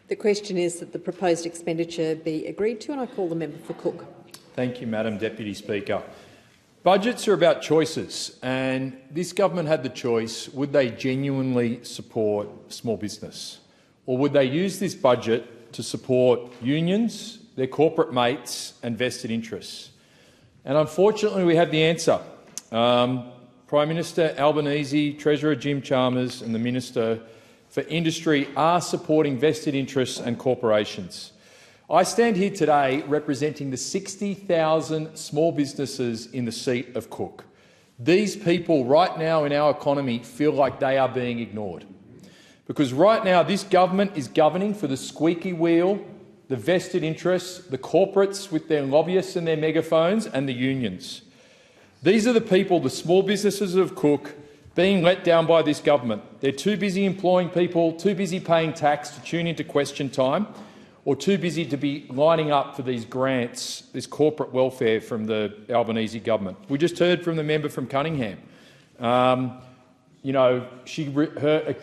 The question is that the proposed expenditure be agreed to, and I call the member for Cook. Thank you, Madam Deputy Speaker. Budgets are about choices, and this government had the choice: would they genuinely support small business, or would they use this budget to support unions, their corporate mates and vested interests? And unfortunately, we have the answer. Prime Minister Albanese, Treasurer Jim Chalmers and the Minister for Industry are supporting vested interests and corporations. I stand here today representing the 60,000 small businesses in the seat of Cook. These people right now in our economy feel like they are being ignored, because right now this government is governing for the squeaky wheel, the vested interests, the corporates with their lobbyists and their megaphones, and the unions. These are the people, the small businesses of Cook, being let down by this government. They're too busy employing people, too busy paying tax to tune into Question Time, or too busy to be lining up for these grants, this corporate welfare from the Albanese government. We just heard from the member from Cunningham. You know, a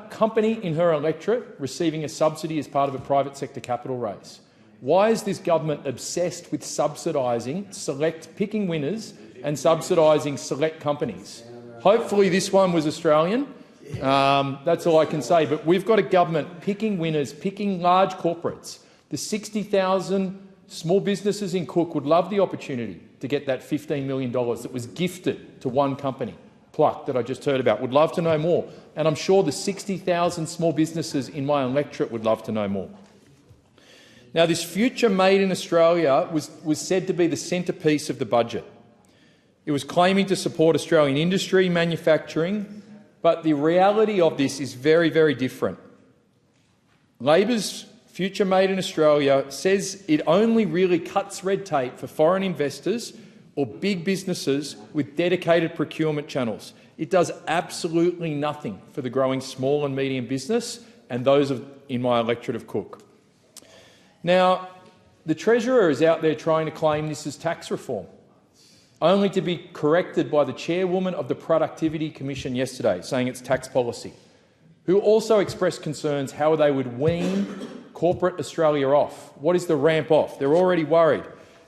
company in her electorate receiving a subsidy as part of a private sector capital raise. Why is this government obsessed with subsidising picking winners and subsidising select companies? Hopefully this one was Australian. That's all I can say. But we've got a government picking winners, picking large corporates. The 60,000 small businesses in Cook would love the opportunity to get that $15 million that was gifted to one company, Pluck, that I just heard about. Would love to know more. And I'm sure the 60,000 small businesses in my electorate would love to know more. Now, this future Made in Australia was said to be the centrepiece of the budget. It was claiming to support Australian industry, manufacturing, but the reality of this is very, very different. Labor's future Made in Australia says it only really cuts red tape for foreign investors or big businesses with dedicated procurement channels. It does absolutely nothing for the growing small and medium business and those in my electorate of Cook. Now, the Treasurer is out there trying to claim this is tax reform, only to be corrected by the chairwoman of the Productivity Commission yesterday, saying it's tax policy, who also expressed concerns how they would wean corporate Australia off. What is the ramp off? They're already worried.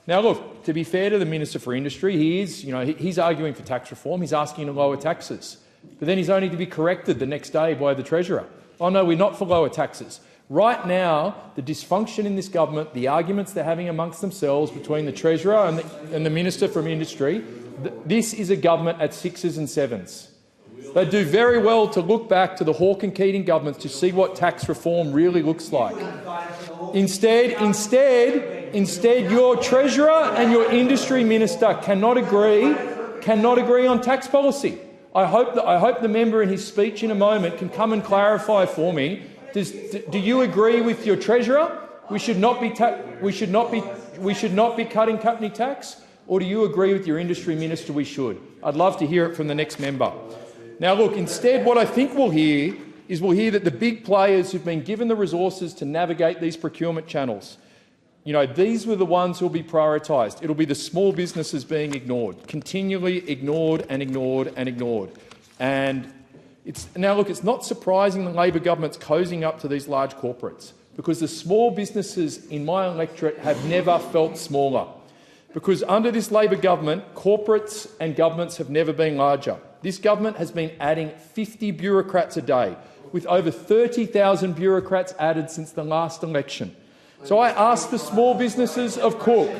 Now, look, to be fair to the Minister for Industry, he's arguing for tax reform. He's asking to lower taxes. But then he's only to be corrected the next day by the Treasurer. Oh, no, we're not for lower taxes. Right now, the dysfunction in this government, the arguments they're having amongst themselves between the Treasurer and the Minister from Industry, this is a government at sixes and sevens. They do very well to look back to the Hawke and Keating governments to see what tax reform really looks like. Instead, your Treasurer and your Industry Minister cannot agree on tax policy. I hope the member in his speech in a moment can come and clarify for me. Do you agree with your Treasurer we should not be cutting company tax, or do you agree with your Industry Minister we should? I'd love to hear it from the next member. Now, look, instead what I think we'll hear that the big players who've been given the resources to navigate these procurement channels, these were the ones who will be prioritised. It'll be the small businesses being ignored, continually ignored and ignored and ignored. And now, look, it's not surprising the Labor government's cozying up to these large corporates, because the small businesses in my electorate have never felt smaller. Because under this Labor government, corporates and governments have never been larger. This government has been adding 50 bureaucrats a day, with over 30,000 bureaucrats added since the last election. So I ask the small businesses of Cook,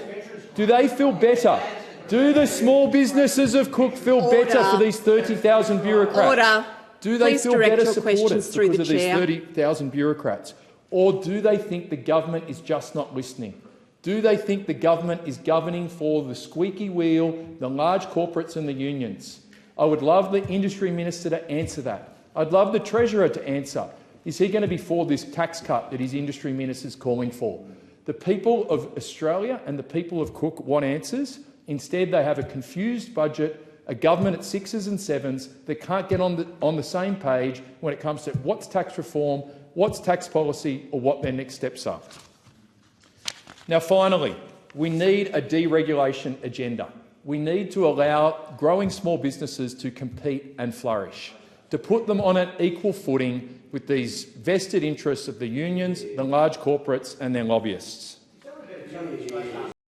do they feel better? Do the small businesses of Cook feel better for these 30,000 bureaucrats? Do they feel better supported because of these 30,000 bureaucrats? Or do they think the government is just not listening? Do they think the government is governing for the squeaky wheel, the large corporates and the unions? I would love the Industry Minister to answer that. I'd love the Treasurer to answer. Is he going to be for this tax cut that his Industry Minister is calling for? The people of Australia and the people of Cook want answers. Instead, they have a confused budget, a government at sixes and sevens that can't get on the same page when it comes to what's tax reform, what's tax policy, or what their next steps are. Now, finally, we need a deregulation agenda. We need to allow growing small businesses to compete and flourish, to put them on an equal footing with these vested interests of the unions, the large corporates and their lobbyists.